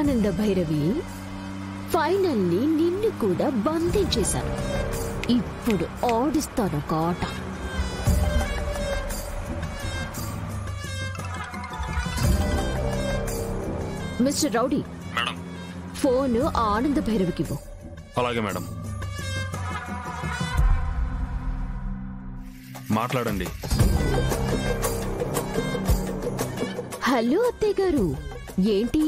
ఆనంద భైరవి, ఫైనల్లీ నిన్ను కూడా బంధించేశాను. ఇప్పుడు ఆడిస్తాను ఒక ఆట. మిస్టర్ రౌడీ, మేడం ఫోన్ ఆనంద భైరవికి ఇవ్వు. అలాగే మేడం. మాట్లాడండి. హలో అత్తయ్య గారు, ఏంటి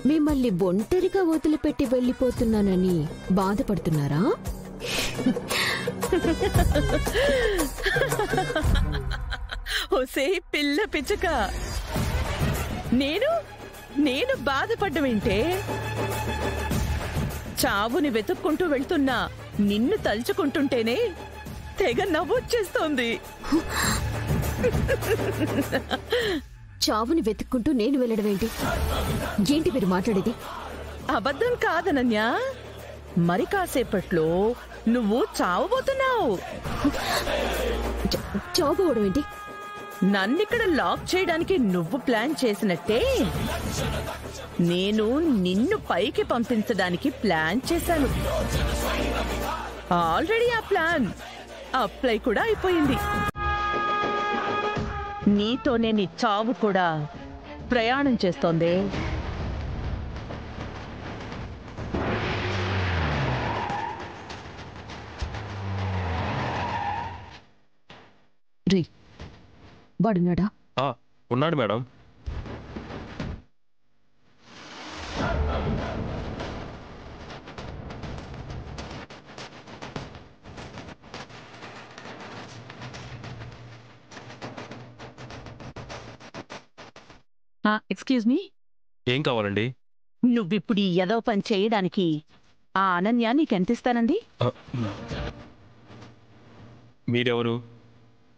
మిమ్మల్ని ఒంటరిగా వదిలిపెట్టి వెళ్ళిపోతున్నానని బాధపడుతున్నారా? ఓసే పిల్ల పిచ్చుక, నేను బాధపడ్డమేంటే? చావుని వెతుక్కుంటూ వెళ్తున్నా నిన్ను తలుచుకుంటుంటేనే తెగ నవ్వొచ్చేస్తోంది. చావుని వెతుక్కుంటూ నేను వెళ్ళడం ఏంటి? ఏంటి మీరు మాట్లాడేది? అబద్ధం కాదనన్యా, మరి కాసేపట్లో నువ్వు చావబోతున్నావు. చావుకోవడం ఏంటి? నన్నిక్కడ లాక్ చేయడానికి నువ్వు ప్లాన్ చేసినట్టే నేను నిన్ను పైకి పంపించడానికి ప్లాన్ చేశాను. ఆల్రెడీ ఆ ప్లాన్ అప్లై కూడా అయిపోయింది. నీతోనే నీ చావు కూడా ప్రయాణం చేస్తోంది. రీ, వాడున్నాడా? ఉన్నాడు మేడం. ఎక్స్క్యూజ్ మీ, ఏం కావాలండి? నువ్విప్పుడు ఈ ఏదో పని చేయడానికి ఆ అనన్య నీకెంతిస్తానంది? మీరెవరు?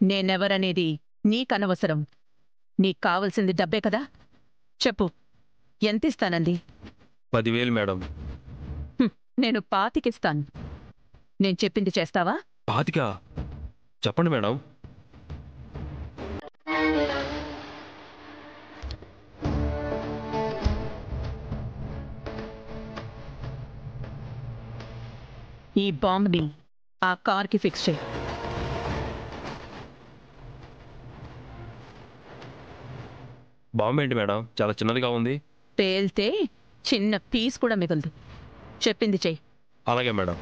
నేనెవరనేది నీకనవసరం. నీకు కావలసింది డబ్బే కదా, చెప్పు ఎంతిస్తానంది? 10,000 మేడం. నేను 25 ఇస్తాను. నేను చెప్పింది చేస్తావా? 25? చెప్పండి మేడం. ఈ బాంబ్ని ఆ కార్కి ఫిక్స్ చేయి. బాంబు ఏంటి మేడం, చాలా చిన్నదిగా ఉంది. పేల్తే చిన్న పీస్ కూడా మిగలదు. చెప్పింది చెయ్యి. అలాగే మేడం.